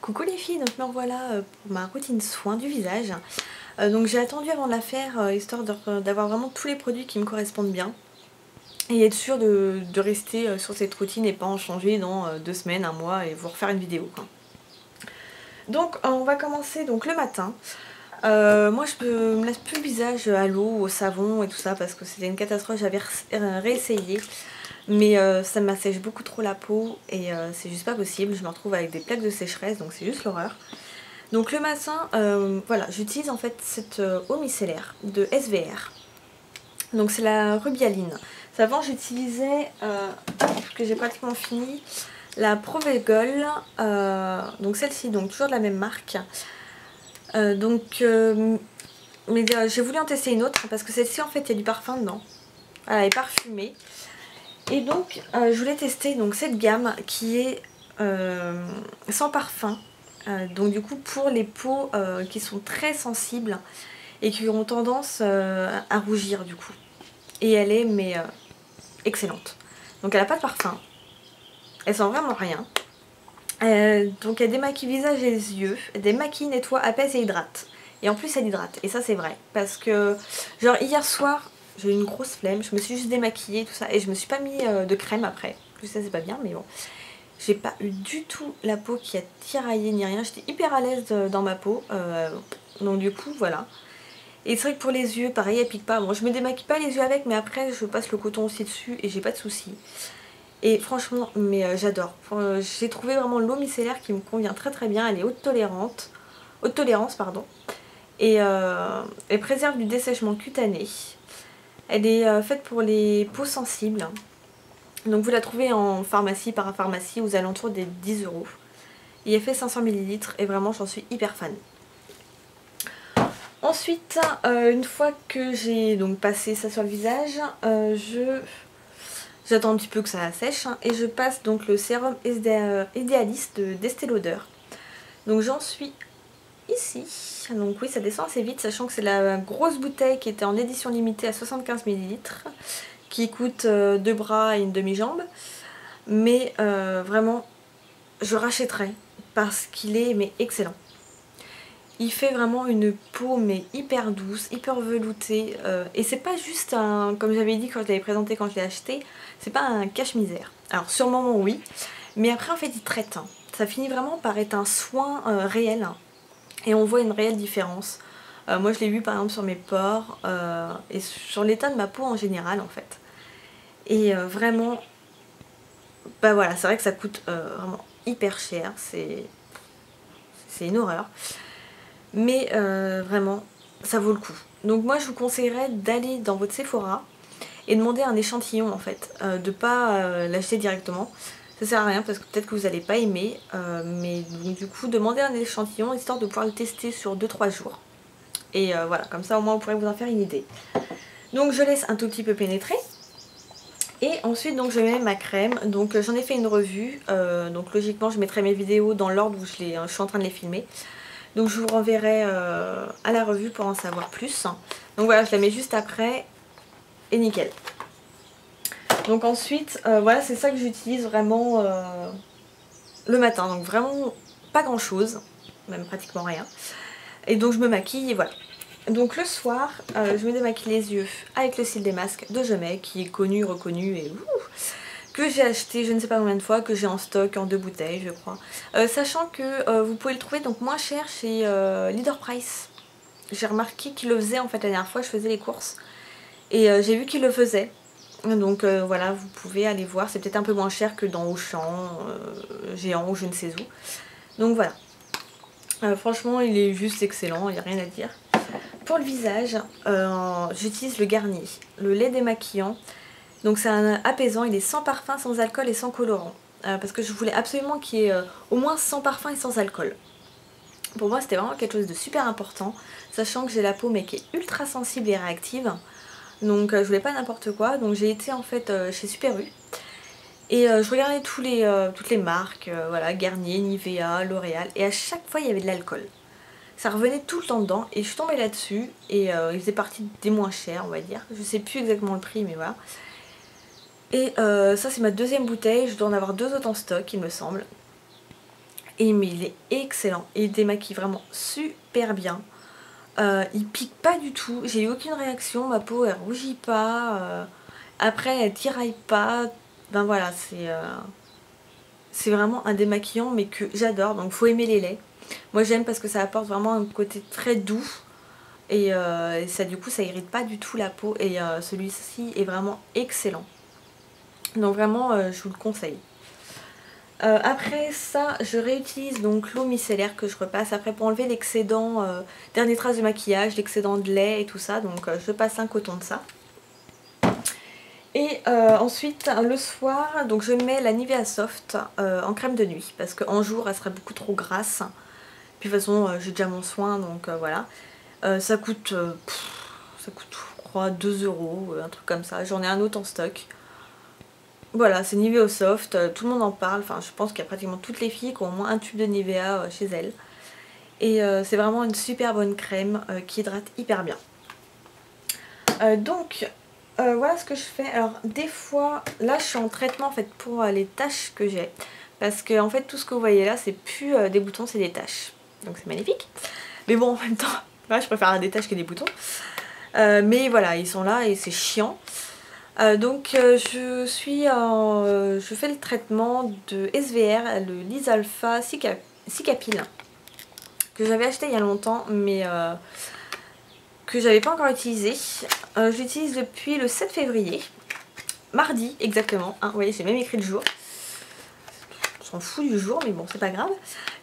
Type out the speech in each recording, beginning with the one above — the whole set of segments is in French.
Coucou les filles, donc me revoilà pour ma routine soin du visage. Donc j'ai attendu avant de la faire histoire d'avoir vraiment tous les produits qui me correspondent bien. Et être sûre de rester sur cette routine et pas en changer dans 2 semaines, un mois et vous refaire une vidéo quoi. Donc on va commencer donc le matin. Moi je me laisse plus le visage à l'eau, au savon et tout ça parce que c'était une catastrophe, j'avais réessayé. Mais ça m'assèche beaucoup trop la peau et c'est juste pas possible, je me retrouve avec des plaques de sécheresse donc c'est juste l'horreur. Donc le matin, voilà, j'utilise en fait cette eau micellaire de SVR. Donc c'est la rubialine. Avant j'utilisais, que j'ai pratiquement fini, la Provegol, donc celle-ci, donc toujours de la même marque. Mais j'ai voulu en tester une autre parce que celle-ci en fait il y a du parfum dedans. Voilà, elle est parfumée. Et donc je voulais tester donc cette gamme qui est sans parfum. Donc du coup pour les peaux qui sont très sensibles et qui ont tendance à rougir du coup. Et elle est mais excellente. Donc elle n'a pas de parfum. Elle sent vraiment rien. Donc elle démaquille le visage et les yeux. Elle démaquille, nettoie, apaise et hydrate. Et en plus elle hydrate. Et ça c'est vrai. Parce que genre hier soir j'ai eu une grosse flemme. Je me suis juste démaquillée tout ça. Et je me suis pas mis de crème après. Plus ça c'est pas bien mais bon. J'ai pas eu du tout la peau qui a tiraillé ni rien. J'étais hyper à l'aise dans ma peau. Donc du coup voilà. Et c'est vrai que pour les yeux, pareil, elle pique pas. Bon, je me démaquille pas les yeux avec, mais après je passe le coton aussi dessus et j'ai pas de soucis. Et franchement, mais j'adore. J'ai trouvé vraiment l'eau micellaire qui me convient très très bien. Elle est haute tolérance, pardon. Et elle préserve du dessèchement cutané. Elle est faite pour les peaux sensibles. Donc vous la trouvez en pharmacie, parapharmacie, aux alentours des 10 €. Et elle fait 500 ml et vraiment j'en suis hyper fan. Ensuite, une fois que j'ai donc passé ça sur le visage, j'attends un petit peu que ça sèche et je passe donc le sérum idéaliste d'Estée Lauder. Donc j'en suis ici. Donc oui, ça descend assez vite, sachant que c'est la grosse bouteille qui était en édition limitée à 75 ml, qui coûte 2 bras et une demi-jambe. Mais vraiment, je rachèterai parce qu'il est mais excellent. Il fait vraiment une peau mais hyper douce, hyper veloutée. Et c'est pas juste un, comme j'avais dit quand je l'avais présenté, quand je l'ai acheté, c'est pas un cache-misère. Alors sur le moment oui, mais après en fait il traite. Ça finit vraiment par être un soin réel. Et on voit une réelle différence. Moi je l'ai vu par exemple sur mes pores et sur l'état de ma peau en général en fait. Et vraiment, bah voilà, c'est vrai que ça coûte vraiment hyper cher, c'est une horreur. Mais vraiment, ça vaut le coup. Donc moi je vous conseillerais d'aller dans votre Sephora et demander un échantillon en fait, de pas l'acheter directement. Ça sert à rien parce que peut-être que vous n'allez pas aimer, mais donc, du coup demandez un échantillon histoire de pouvoir le tester sur 2-3 jours. Et voilà, comme ça au moins vous pourrez vous en faire une idée. Donc je laisse un tout petit peu pénétrer. Et ensuite donc je mets ma crème, donc j'en ai fait une revue, donc logiquement je mettrai mes vidéos dans l'ordre où je suis en train de les filmer. Donc je vous renverrai à la revue pour en savoir plus. Donc voilà, je la mets juste après et nickel. Donc ensuite, voilà, c'est ça que j'utilise vraiment le matin. Donc vraiment pas grand chose, même pratiquement rien. Et donc je me maquille et voilà. Donc le soir, je me démaquille les yeux avec le cil des masques de Jemay, qui est connu, reconnu et que j'ai acheté je ne sais pas combien de fois, que j'ai en stock en 2 bouteilles je crois. Sachant que vous pouvez le trouver donc moins cher chez Leader Price. J'ai remarqué qu'il le faisait en fait la dernière fois, je faisais les courses. Et j'ai vu qu'il le faisait. Donc voilà, vous pouvez aller voir, c'est peut-être un peu moins cher que dans Auchan, Géant ou je ne sais où. Donc voilà. Franchement il est juste excellent, il n'y a rien à dire. Pour le visage, j'utilise le Garnier, le lait démaquillant. Donc c'est un apaisant, il est sans parfum, sans alcool et sans colorant. Parce que je voulais absolument qu'il y ait au moins sans parfum et sans alcool. Pour moi c'était vraiment quelque chose de super important, sachant que j'ai la peau mais qui est ultra sensible et réactive. Donc je voulais pas n'importe quoi, donc j'ai été en fait chez Super U. Et je regardais toutes les marques, voilà, Garnier, Nivea, L'Oréal, et à chaque fois il y avait de l'alcool. Ça revenait tout le temps dedans et je suis tombée là-dessus et il faisait partie des moins chers on va dire. Je sais plus exactement le prix mais voilà. Et ça c'est ma deuxième bouteille, je dois en avoir 2 autres en stock il me semble. Et mais il est excellent, il démaquille vraiment super bien. Il pique pas du tout, j'ai eu aucune réaction, ma peau elle rougit pas, après elle tiraille pas. Ben voilà, c'est vraiment un démaquillant mais que j'adore, donc faut aimer les laits. Moi j'aime parce que ça apporte vraiment un côté très doux et ça du coup ça irrite pas du tout la peau et celui-ci est vraiment excellent. Donc vraiment je vous le conseille. Après ça je réutilise donc l'eau micellaire que je repasse après pour enlever l'excédent, dernières traces de maquillage, l'excédent de lait et tout ça, donc je passe un coton de ça. Et ensuite le soir donc je mets la Nivea Soft en crème de nuit parce qu'en jour elle serait beaucoup trop grasse. Puis de toute façon j'ai déjà mon soin donc voilà. Ça coûte je crois 2 €, un truc comme ça, j'en ai un autre en stock. Voilà, c'est Nivea Soft, tout le monde en parle, enfin je pense qu'il y a pratiquement toutes les filles qui ont au moins un tube de Nivea chez elles. Et c'est vraiment une super bonne crème qui hydrate hyper bien. Donc voilà ce que je fais. Alors des fois, là je suis en traitement en fait pour les taches que j'ai. Parce que en fait tout ce que vous voyez là c'est plus des boutons, c'est des taches. Donc c'est magnifique. Mais bon en même temps, là, je préfère des taches que des boutons. Mais voilà, ils sont là et c'est chiant. Donc je fais le traitement de SVR, le Lysalpha Cicapil, que j'avais acheté il y a longtemps mais que j'avais pas encore utilisé. Je l'utilise depuis le 7 février, mardi exactement, hein, vous voyez j'ai même écrit le jour. On s'en fout du jour mais bon c'est pas grave.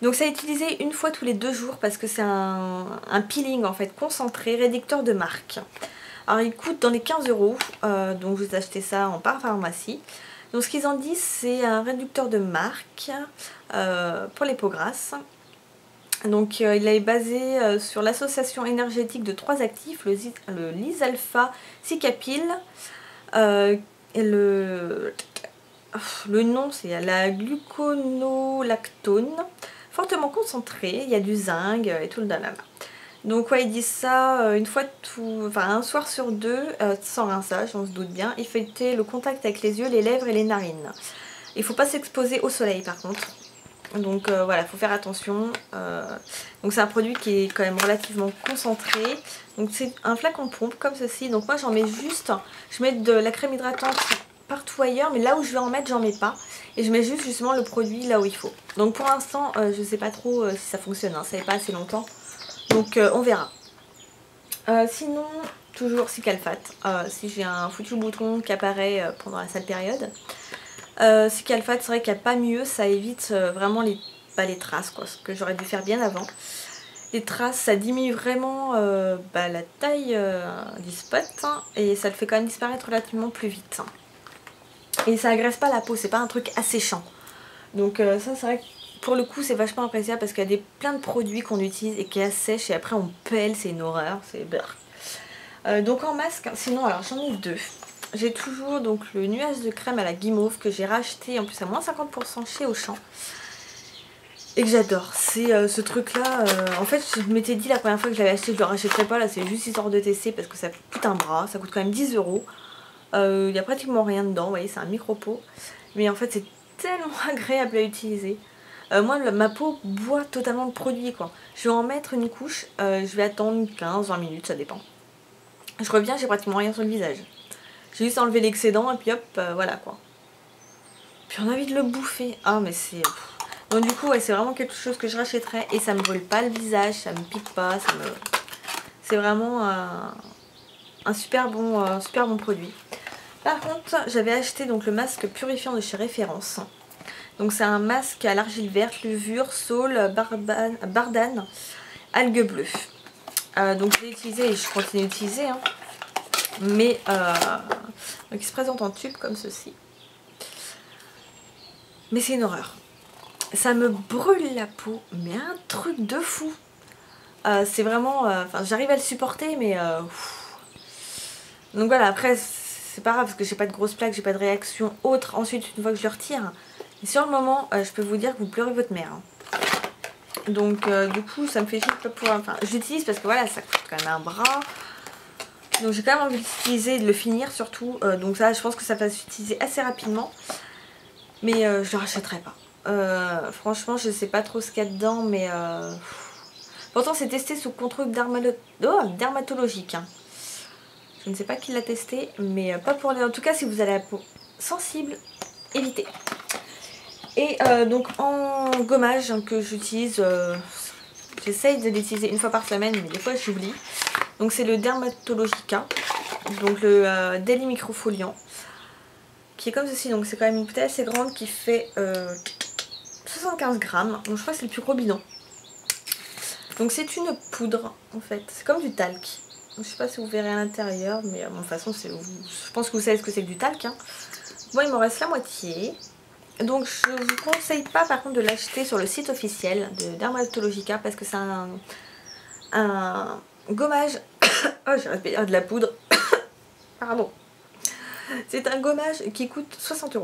Donc c'est à utiliser une fois tous les 2 jours parce que c'est un peeling en fait concentré, réducteur de marque. Alors il coûte dans les 15 €, donc je vous ai acheté ça en parapharmacie. Donc ce qu'ils en disent c'est un réducteur de marque pour les peaux grasses. Donc il est basé sur l'association énergétique de 3 actifs, le Lysalpha Cicapil, et le nom c'est la gluconolactone, fortement concentré, il y a du zinc et tout le dalala. Donc ouais ils disent ça une fois un soir sur 2, sans rinçage on se doute bien, éviter le contact avec les yeux, les lèvres et les narines. Il faut pas s'exposer au soleil par contre. Donc voilà, faut faire attention. Donc c'est un produit qui est quand même relativement concentré. Donc c'est un flacon pompe comme ceci. Donc moi j'en mets juste, je mets de la crème hydratante partout ailleurs, mais là où je vais en mettre j'en mets pas. Et je mets juste justement le produit là où il faut. Donc pour l'instant je sais pas trop si ça fonctionne, hein, ça fait pas assez longtemps. Donc on verra. Sinon, toujours Cicalfate. Si j'ai un foutu bouton qui apparaît pendant la sale période. Cicalfate, c'est vrai qu'il n'y a pas mieux, ça évite vraiment les traces, quoi, ce que j'aurais dû faire bien avant. Les traces, ça diminue vraiment la taille du spot hein, et ça le fait quand même disparaître relativement plus vite. Hein. Et ça agresse pas la peau, c'est pas un truc asséchant. Donc ça c'est vrai que pour le coup c'est vachement appréciable parce qu'il y a plein de produits qu'on utilise et qui assèchent et après on pèle, c'est une horreur, c'est beurre. Donc en masque, sinon alors j'en ai 2. J'ai toujours donc le nuage de crème à la guimauve que j'ai racheté en plus à moins 50% chez Auchan. Et que j'adore. C'est ce truc là, en fait je m'étais dit la première fois que je l'avais acheté je le rachèterais pas, là c'est juste histoire de tester parce que ça coûte un bras, ça coûte quand même 10 €. Il n'y a pratiquement rien dedans, vous voyez c'est un micro pot. Mais en fait c'est tellement agréable à utiliser. Moi ma peau boit totalement le produit quoi. Je vais en mettre une couche, je vais attendre 15-20 minutes, ça dépend. Je reviens, j'ai pratiquement rien sur le visage. J'ai juste enlevé l'excédent et puis hop, voilà quoi. Puis on a envie de le bouffer. Ah mais c'est... Donc du coup ouais, c'est vraiment quelque chose que je rachèterais et ça me brûle pas le visage, ça me pique pas, c'est vraiment un super bon produit. Par contre j'avais acheté donc le masque purifiant de chez Référence. Donc c'est un masque à l'argile verte, levure, saule, bardane, algues bleues. Donc je l'ai utilisé et je continue d'utiliser. Hein. Mais donc il se présente en tube comme ceci. Mais c'est une horreur. Ça me brûle la peau, mais un truc de fou. C'est vraiment... j'arrive à le supporter, mais... Donc voilà, après, c'est pas grave parce que j'ai pas de grosses plaques, j'ai pas de réaction autre ensuite une fois que je le retire. Et sur le moment, je peux vous dire que vous pleurez votre mère. Hein. Donc du coup, ça me fait chier de pas pouvoir... Enfin, j'utilise parce que voilà, ça coûte quand même un bras. Donc j'ai quand même envie d'utiliser et de le finir surtout. Donc ça, je pense que ça va s'utiliser assez rapidement. Mais je le rachèterai pas. Franchement je sais pas trop ce qu'il y a dedans mais pourtant c'est testé sous contrôle dermatologique hein. Je ne sais pas qui l'a testé mais pas pour les... En tout cas si vous avez la peau sensible, évitez. Et donc en gommage que j'utilise, j'essaye de l'utiliser une fois par semaine mais des fois j'oublie. Donc c'est le Dermatologica, donc le Daily Microfoliant, qui est comme ceci. Donc c'est quand même une bouteille assez grande qui fait 75 grammes. Donc je crois que c'est le plus gros bidon. Donc c'est une poudre en fait, c'est comme du talc. Donc, je sais pas si vous verrez à l'intérieur, mais de toute façon je pense que vous savez ce que c'est que du talc hein. Bon, il m'en reste la moitié. Donc je vous conseille pas par contre de l'acheter sur le site officiel de Dermatologica parce que c'est un gommage. Oh, j'ai respiré de la poudre. Pardon. C'est un gommage qui coûte 60 €.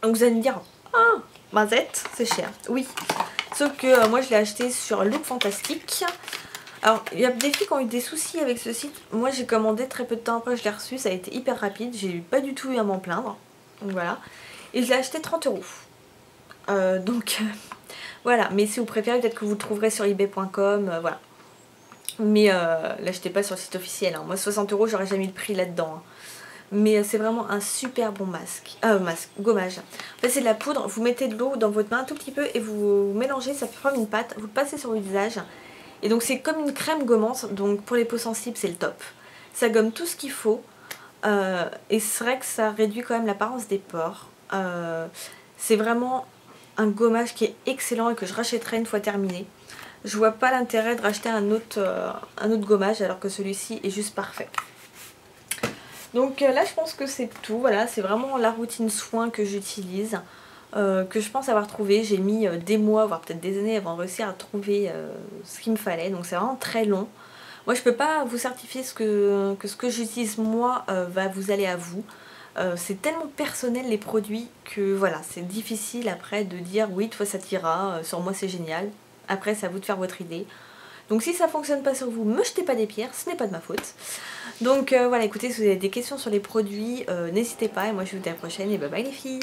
Donc vous allez me dire, ah, mazette, c'est cher. Oui. Sauf que moi je l'ai acheté sur Look Fantastique. Alors il y a des filles qui ont eu des soucis avec ce site. Moi j'ai commandé très peu de temps après je l'ai reçu. Ça a été hyper rapide. J'ai pas du tout eu à m'en plaindre. Donc voilà. Et je l'ai acheté 30 €. Voilà. Mais si vous préférez, peut-être que vous le trouverez sur ebay.com. Voilà. Mais l'achetez pas sur le site officiel hein. Moi 60 € j'aurais jamais eu le prix là-dedans hein. Mais c'est vraiment un super bon gommage. En fait c'est de la poudre, vous mettez de l'eau dans votre main un tout petit peu et vous mélangez, ça forme une pâte, vous le passez sur le visage. Et donc c'est comme une crème gommante, donc pour les peaux sensibles c'est le top. Ça gomme tout ce qu'il faut et c'est vrai que ça réduit quand même l'apparence des pores. C'est vraiment un gommage qui est excellent et que je rachèterai une fois terminé. Je vois pas l'intérêt de racheter un autre gommage alors que celui-ci est juste parfait. Donc là je pense que c'est tout, voilà, c'est vraiment la routine soin que j'utilise, que je pense avoir trouvé. J'ai mis des mois, voire peut-être des années avant de réussir à trouver ce qu'il me fallait, donc c'est vraiment très long. Moi je peux pas vous certifier que ce que j'utilise moi va vous aller à vous. C'est tellement personnel les produits que voilà, c'est difficile après de dire oui toi ça t'ira, sur moi c'est génial. Après c'est à vous de faire votre idée. Donc si ça fonctionne pas sur vous, me jetez pas des pierres, ce n'est pas de ma faute. Donc voilà, écoutez, si vous avez des questions sur les produits, n'hésitez pas et moi je vous dis à la prochaine et bye bye les filles.